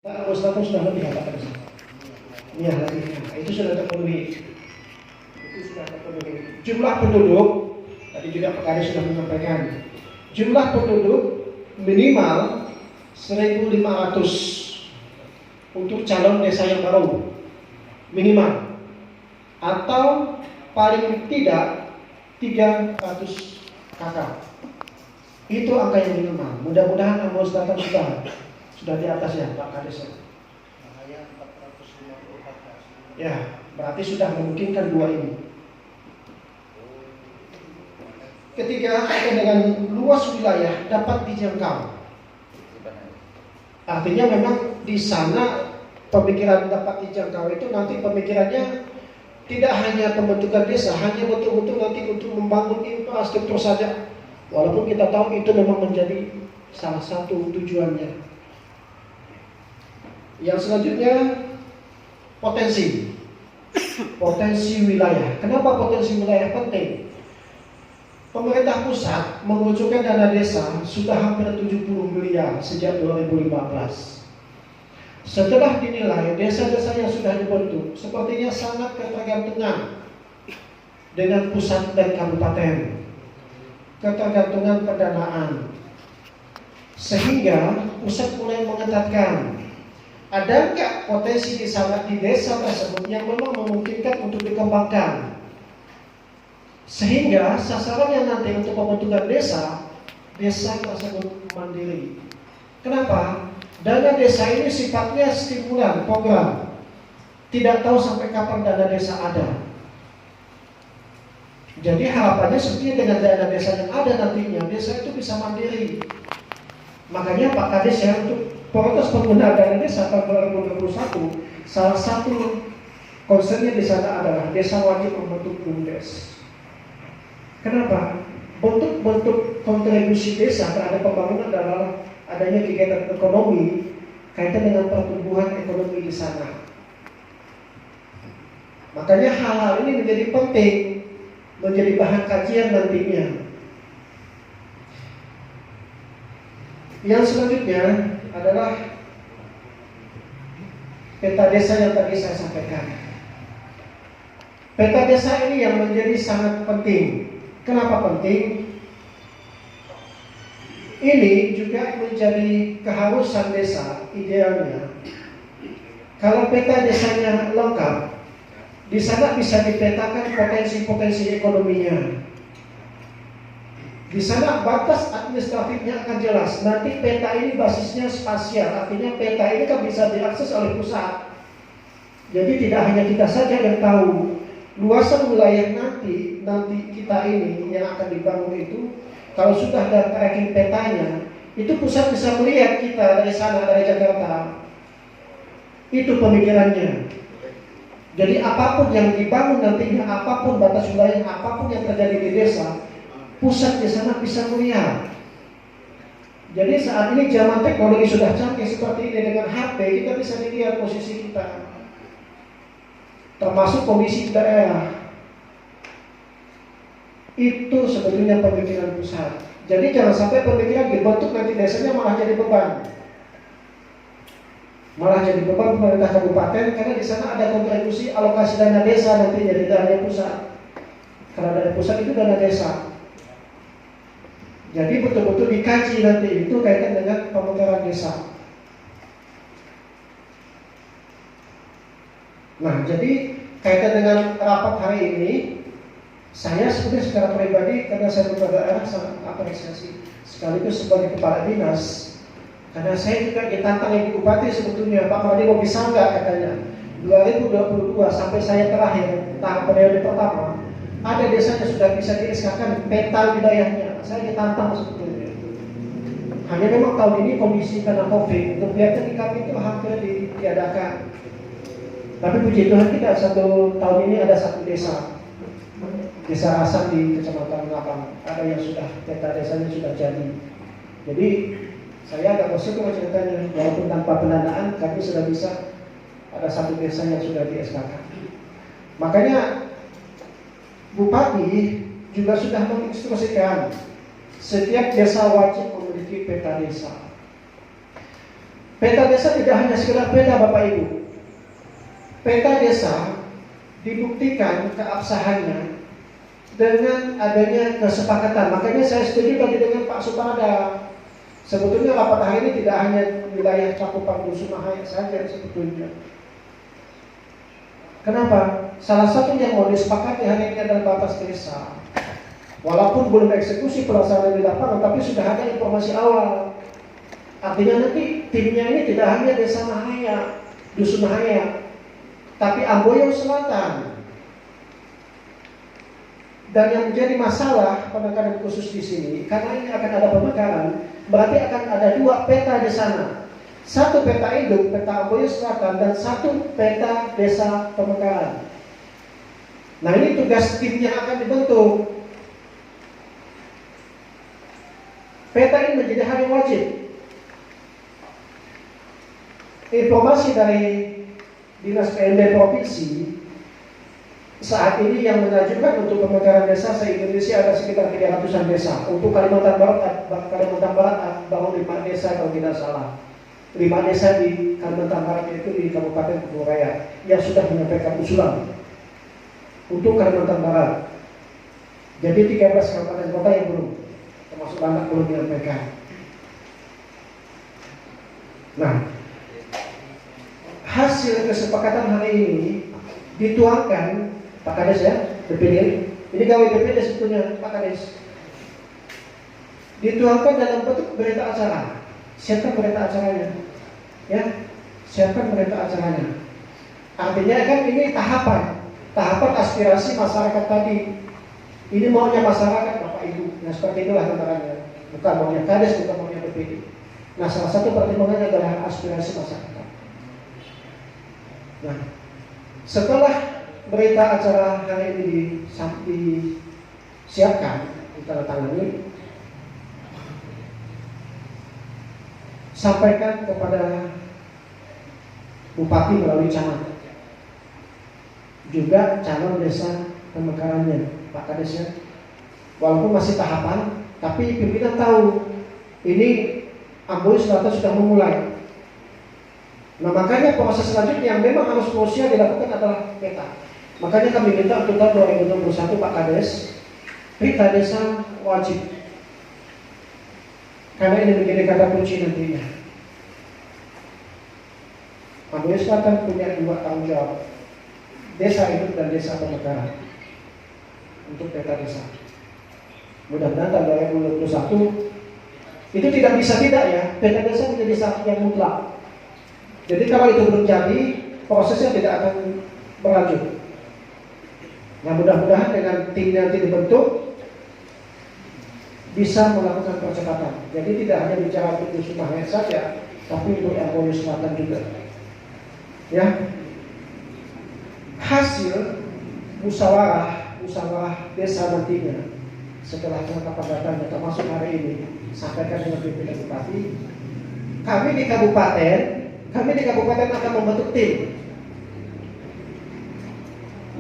Pak Ustadz sudah lebih katakan iya lebih. Nah, itu sudah terpenuhi. Jumlah penduduk tadi juga Pak Kades sudah menyampaikan. Jumlah penduduk minimal 1.500 untuk calon desa yang baru minimal, atau paling tidak 300 kakak. Itu angka yang minimal. Mudah-mudahan Amos datang sudah di atas ya Pak Kades. Ya, berarti sudah memungkinkan dua ini. Ketiga, dengan luas wilayah dapat dijangkau. Artinya memang di sana pemikiran dapat dijangkau itu nanti pemikirannya tidak hanya pembentukan desa, hanya betul-betul nanti untuk membangun infrastruktur saja. Walaupun kita tahu itu memang menjadi salah satu tujuannya. Yang selanjutnya potensi wilayah. Kenapa potensi wilayah penting? Pemerintah pusat mengucurkan dana desa sudah hampir 70 miliar sejak 2015. Setelah dinilai desa-desa yang sudah dibentuk sepertinya sangat ketergantungan dengan pusat dan kabupaten, ketergantungan pendanaan, sehingga pusat mulai mengetatkan. Ada nggak potensi di sana di desa tersebut yang memang memungkinkan untuk dikembangkan, sehingga sasarannya nanti untuk pembentukan desa tersebut mandiri. Kenapa? Dana desa ini sifatnya stimulan program, tidak tahu sampai kapan dana desa ada. Jadi harapannya sepertinya dengan dana desa yang ada nantinya desa itu bisa mandiri. Makanya Pak Kades ya untuk prioritas penggunaan dana desa tahun 2021, salah satu concernnya di sana adalah desa wajib membentuk BUMDes. Kenapa? Bentuk kontribusi desa terhadap pembangunan adalah adanya kegiatan ekonomi kaitan dengan pertumbuhan ekonomi di sana. Makanya hal-hal ini menjadi penting, menjadi bahan kajian nantinya. Yang selanjutnya adalah peta desa yang tadi saya sampaikan. Peta desa ini yang menjadi sangat penting. Kenapa penting? Ini juga menjadi keharusan desa idealnya. Kalau peta desanya lengkap, di sana bisa dipetakan potensi-potensi ekonominya. Di sana batas administratifnya akan jelas. Nanti peta ini basisnya spasial, artinya peta ini kan bisa diakses oleh pusat. Jadi tidak hanya kita saja yang tahu luasan wilayah nanti kita ini yang akan dibangun itu. Kalau sudah ada tracking petanya, itu pusat bisa melihat kita dari sana, dari Jakarta. Itu pemikirannya. Jadi apapun yang dibangun nantinya, apapun batas wilayah, apapun yang terjadi di desa, pusat di sana bisa melihat. Jadi saat ini zaman teknologi sudah canggih seperti ini, dengan HP kita bisa lihat posisi kita, termasuk kondisi daerah. Itu sebetulnya pemikiran pusat. Jadi jangan sampai pemikiran dibentuk nanti desanya malah jadi beban. Malah jadi beban pemerintah kabupaten karena di sana ada kontribusi alokasi dana desa nanti jadi dana pusat. Karena dana pusat itu dana desa. Jadi betul-betul dikaji nanti itu kaitan dengan pemekaran desa. Nah, jadi kaitan dengan rapat hari ini, saya sebenarnya secara pribadi karena saya ketua daerah sangat apresiasi sekaligus sebagai kepala dinas. Karena saya juga ditantang Ibu Bupati sebetulnya, Pak Madi mau bisa nggak katanya 2022 sampai saya terakhir tahap periode pertama ada desanya sudah bisa di-SK-kan peta wilayahnya. Saya ditantang sebetulnya. Hanya memang tahun ini kondisi karena COVID, kegiatan di kami itu hampir ditiadakan. Tapi puji Tuhan kita tahun ini ada satu desa Asam di Kecamatan Ngapang, ada yang sudah peta desanya sudah jadi. Jadi saya agak bersyukur ceritanya, walaupun tanpa pendanaan kami sudah bisa ada satu desa yang sudah di-SK-kan. Makanya Bupati juga sudah menginstruksikan setiap desa wajib memiliki peta desa. Peta desa tidak hanya sekedar peta Bapak Ibu. Peta desa dibuktikan keabsahannya dengan adanya kesepakatan. Makanya saya setuju tadi dengan Pak Suparda. Sebetulnya rapat hari ini tidak hanya wilayah cakupan Dusun Mahaya saja sebetulnya. Kenapa? Salah satu yang mau disepakati hari ini adalah batas desa. Walaupun belum eksekusi pelaksanaan di lapangan, tapi sudah ada informasi awal. Artinya nanti timnya ini tidak hanya desa Mahaya, Dusun Mahaya, tapi Amboyo Selatan. Dan yang menjadi masalah penekanan khusus di sini, karena ini akan ada pemekaran, berarti akan ada dua peta di sana. Satu peta induk, peta Amboyo Selatan, dan satu peta desa pemekaran. Nah, ini tugas tim yang akan dibentuk. Peta ini menjadi hal yang wajib. Informasi dari Dinas PND Provinsi saat ini yang mengajukan untuk pemekaran desa se-Indonesia ada sekitar 300-an desa. Untuk Kalimantan Barat baru 5 desa kalau tidak salah. 5 desa di Kalimantan Barat itu di Kabupaten Kuburaya yang sudah menyampaikan usulan untuk Kalimantan Barat. Jadi 13 kabupaten kota yang belum, termasuk Banak belum menyampaikan. Nah, hasil kesepakatan hari ini dituangkan Pak Kades ya, DPD. Ini gawe DPD sebetulnya Pak Kades. Dituangkan dalam bentuk berita acara. Siapkan berita acaranya. Ya, siapkan berita acaranya. Artinya kan ini tahapan aspirasi masyarakat tadi. Ini maunya masyarakat Bapak Ibu. Nah, seperti itulah gambarannya. Bukan maunya Kades, bukan maunya DPD. Nah, salah satu pertimbangannya adalah aspirasi masyarakat. Nah, setelah berita acara hari ini disiapkan, ditandatangani, sampaikan kepada Bupati melalui camat, juga calon desa pemekarannya, Pak Kades ya. Walaupun masih tahapan, tapi pimpinan tahu ini Amboyo Selatan sudah memulai. Nah, makanya proses selanjutnya yang memang harus krusial dilakukan adalah peta. Makanya kami minta untuk tahun 2021 Pak Kades, peta desa wajib. Karena ini menjadi kata kunci nantinya. Amboyo Selatan punya 2 tanggung jawab, desa induk dan desa pemekaran untuk peta desa. Mudah-mudahan tahun 2021 itu tidak bisa tidak ya, peta desa menjadi satu yang mutlak. Jadi kalau itu belum jadi, prosesnya tidak akan berlanjut. Nah, mudah-mudahan dengan tim nanti dibentuk bisa melakukan percepatan. Jadi tidak hanya bicara untuk Dusun Mahaya saja, tapi untuk Amboyo Selatan juga. Ya, hasil musyawarah desa nantinya setelah penetapan datanya termasuk hari ini sampaikan dengan pimpinan bupati. Kami di kabupaten akan membentuk tim,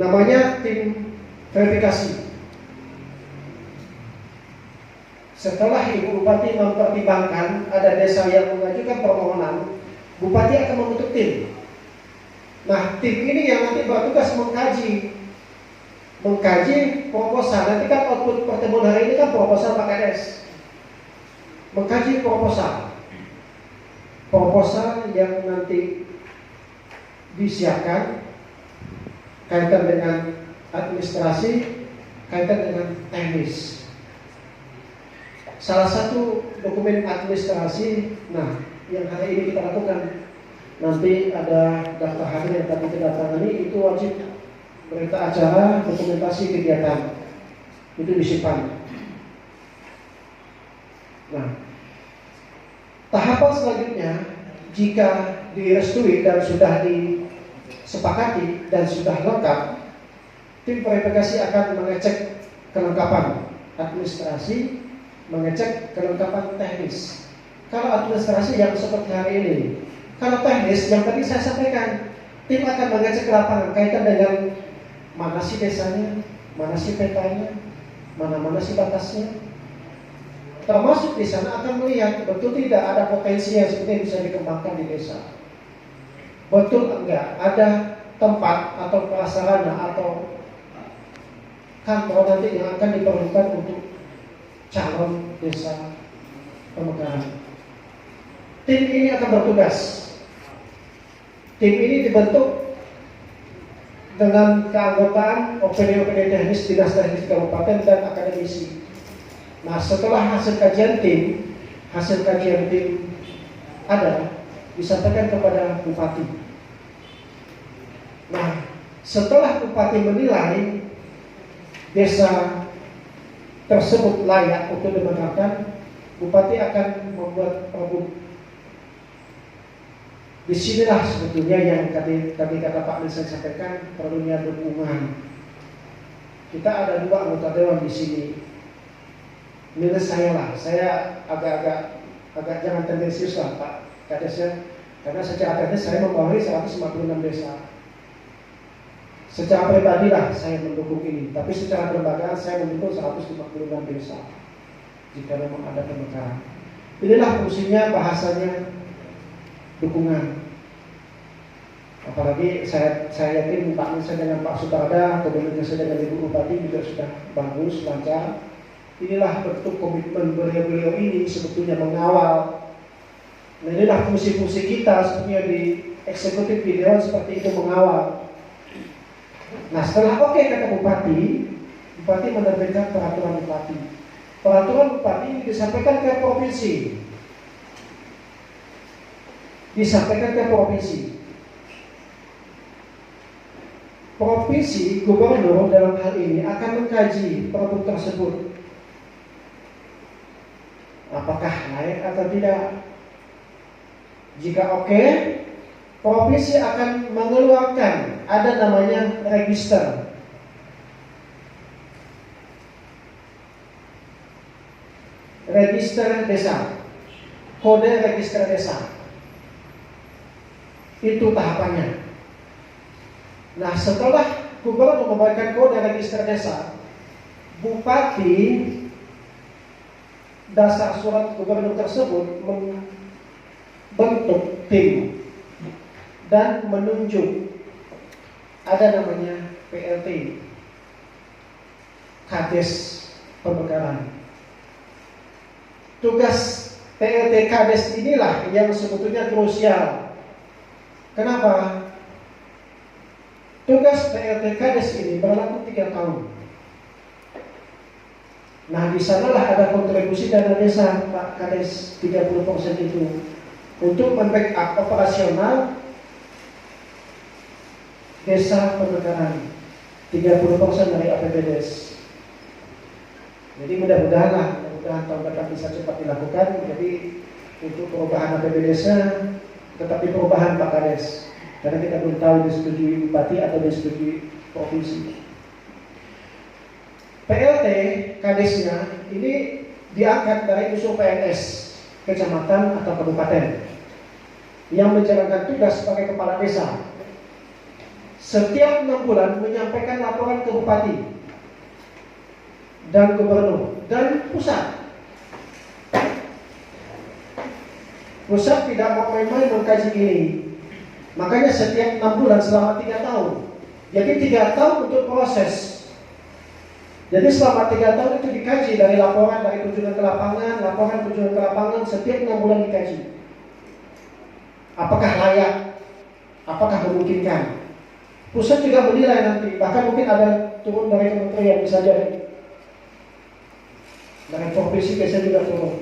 namanya tim verifikasi. Setelah Ibu Bupati mempertimbangkan ada desa yang mengajukan permohonan, Bupati akan membentuk tim. Nah, tim ini yang nanti bertugas mengkaji proposal. Nanti kan output pertemuan hari ini kan proposal Pak Kades. Mengkaji proposal yang nanti disiapkan kaitan dengan administrasi, kaitan dengan teknis. Salah satu dokumen administrasi, nah yang hari ini kita lakukan, nanti ada daftar hadir yang tadi kita tangani, itu wajib berita acara, dokumentasi kegiatan, itu disimpan. Nah, tahapan selanjutnya, jika direstui dan sudah disepakati dan sudah lengkap, tim verifikasi akan mengecek kelengkapan administrasi, mengecek kelengkapan teknis. Kalau administrasi yang seperti hari ini, kalau teknis yang tadi saya sampaikan, tim akan mengecek ke lapangan kaitan dengan mana sih desanya, mana sih petanya, mana sih batasnya. termasuk di sana akan melihat betul tidak ada potensi yang sebenarnya bisa dikembangkan di desa. Betul enggak ada tempat atau prasarana atau kantor nanti yang akan diperlukan untuk calon desa pemekaran. Tim ini akan bertugas. Tim ini dibentuk dengan keanggotaan OPD teknis, dinas teknis kabupaten dan akademisi. Nah, setelah hasil kajian tim ada disampaikan kepada bupati. Nah, setelah bupati menilai desa tersebut layak untuk dimekarkan, bupati akan membuat pergub. Disinilah sebetulnya yang tadi kata Pak Nisa sampaikan, perlunya dukungan. Kita ada 2 anggota dewan di sini. Menurut saya lah, saya agak jangan tendensius lah Pak Kadesnya, karena secara teknis saya membawahi 156 desa. Secara pribadi lah saya mendukung ini, tapi secara kelembagaan saya mendukung 156 desa. Jika memang ada pemekaran, inilah fungsinya, bahasanya dukungan. Apalagi saya yakin Pak Nisa dengan Pak Sutarda, komunikasi dengan Ibu Bupati juga sudah bagus, lancar. Inilah bentuk komitmen beliau ini sebetulnya mengawal. Nah, inilah fungsi-fungsi kita sebetulnya di eksekutif di dewan seperti itu, mengawal. Nah, setelah oke kata Bupati menerbitkan peraturan Bupati. Peraturan Bupati ini disampaikan ke provinsi. Provinsi gubernur dalam hal ini akan mengkaji pergub tersebut. Apakah layak atau tidak? Jika oke, provinsi akan mengeluarkan, ada namanya register. Register desa, kode register desa. Itu tahapannya. Nah, setelah gubernur membuatkan kode register desa, bupati dasar surat gubernur tersebut membentuk tim dan menunjuk, ada namanya PLT, Kades Pemekaran. Tugas PLT Kades inilah yang sebetulnya krusial. Kenapa? Tugas PLT Kades ini berlaku 3 tahun. Nah, di sanalah ada kontribusi dana desa Pak Kades 30% itu untuk membackup operasional desa pemekaran, 30% dari APBDes. Jadi mudah-mudahan tahun depan bisa cepat dilakukan. Jadi untuk perubahan APBDes-nya tetap di perubahan Pak Kades, karena kita belum tahu disetujui bupati atau disetujui provinsi. PLT Kadesnya ini diangkat dari unsur PNS kecamatan atau kabupaten yang menjalankan tugas sebagai kepala desa. Setiap 6 bulan menyampaikan laporan ke bupati dan gubernur dan pusat. Pusat tidak mau main-main mengkaji ini. Makanya setiap 6 bulan selama 3 tahun. Jadi 3 tahun untuk proses. Jadi selama 3 tahun itu dikaji dari laporan, dari kunjungan ke lapangan, setiap 6 bulan dikaji. Apakah layak? Apakah memungkinkan? Pusat juga menilai nanti, bahkan mungkin ada turun dari kementerian bisa jadi. Dari provinsi biasanya juga turun.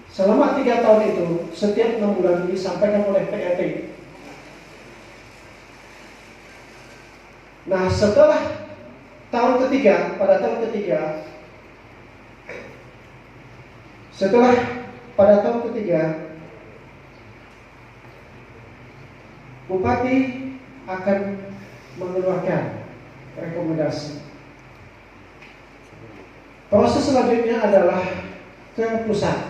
Selama 3 tahun itu, setiap 6 bulan disampaikan oleh PLT. Nah, setelah pada tahun ketiga, bupati akan mengeluarkan rekomendasi. Proses selanjutnya adalah ke pusat,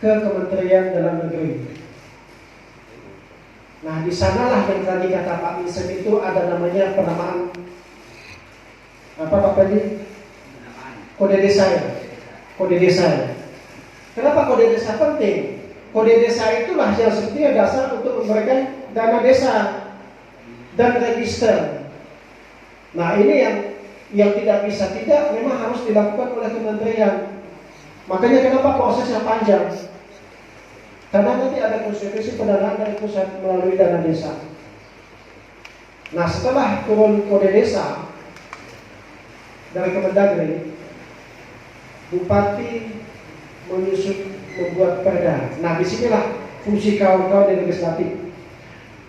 ke Kementerian Dalam Negeri. Nah, di sanalah yang tadi kata Pak Minsen itu ada namanya penamaan apa Pak Pedi? Kode desa ya. Kenapa kode desa penting? Kode desa itulah yang sebetulnya dasar untuk memberikan dana desa dan register. Nah ini yang tidak bisa tidak memang harus dilakukan oleh kementerian. Makanya kenapa prosesnya panjang? Karena nanti ada konsekuensi pendanaan dari pusat melalui dana desa. Nah setelah turun kode desa dari Kemendagri, Bupati menyusun membuat perda. Nah disinilah fungsi kawan-kawan di legislatif.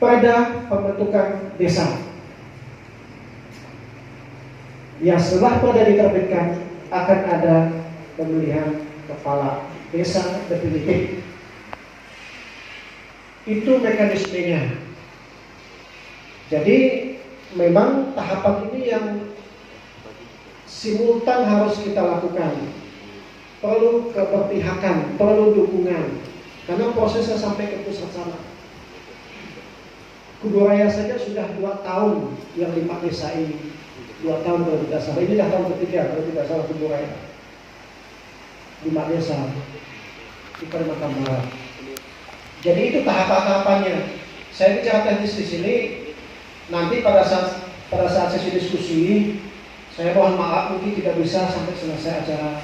Perda pembentukan desa. Yang setelah perda diterbitkan akan ada pemilihan kepala desa definitif. Itu mekanismenya. Jadi memang tahapan ini yang simultan harus kita lakukan. Perlu keberpihakan, perlu dukungan. Karena prosesnya sampai ke pusat sana. Kuburaya saja sudah 2 tahun yang 5 desa ini. 2 tahun kalau tidak salah. Ini dah tahun ketiga kalau tidak salah Kuburaya. 5 desa di Kalimantan Barat. Jadi itu tahapan-tahapannya. Saya bicara teknis di sini. Nanti pada saat sesi diskusi, saya mohon maaf mungkin tidak bisa sampai selesai acara.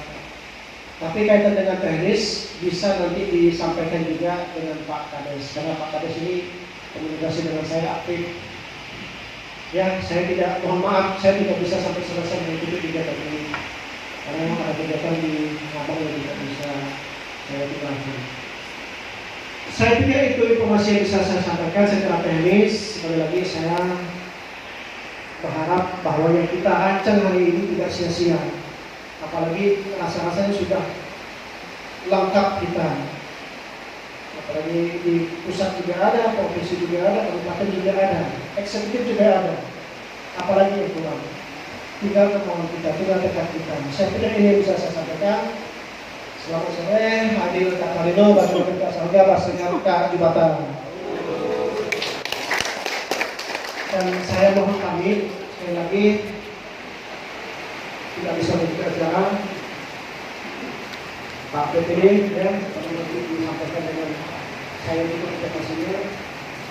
Tapi kaitan dengan teknis bisa nanti disampaikan juga dengan Pak Kades. Karena Pak Kades ini komunikasi dengan saya aktif. Ya, saya tidak, mohon maaf, saya tidak bisa sampai selesai mengikuti kegiatan ini. Karena memang ada kegiatan di Ngabang yang tidak bisa saya lakukan. Saya pikir itu informasi yang bisa saya sampaikan secara teknis. Sekali lagi saya berharap bahwa yang kita rancang hari ini tidak sia-sia. Apalagi rasa-rasanya sudah lengkap kita. Apalagi di pusat juga ada, provinsi juga ada, kabupaten juga ada, eksekutif juga ada. Apalagi yang kurang. Tinggal kemauan kita, tinggal tekad kita. Saya pikir ini yang bisa saya sampaikan. Selamat sore, Adil Kak Marino, Bapak Kak Sarga, Basenya Kak di Batam. Dan saya mohon pamit sekali lagi, tidak bisa membuka acara. Pak PPD, ya, nanti disampaikan dengan saya juga interpretasinya.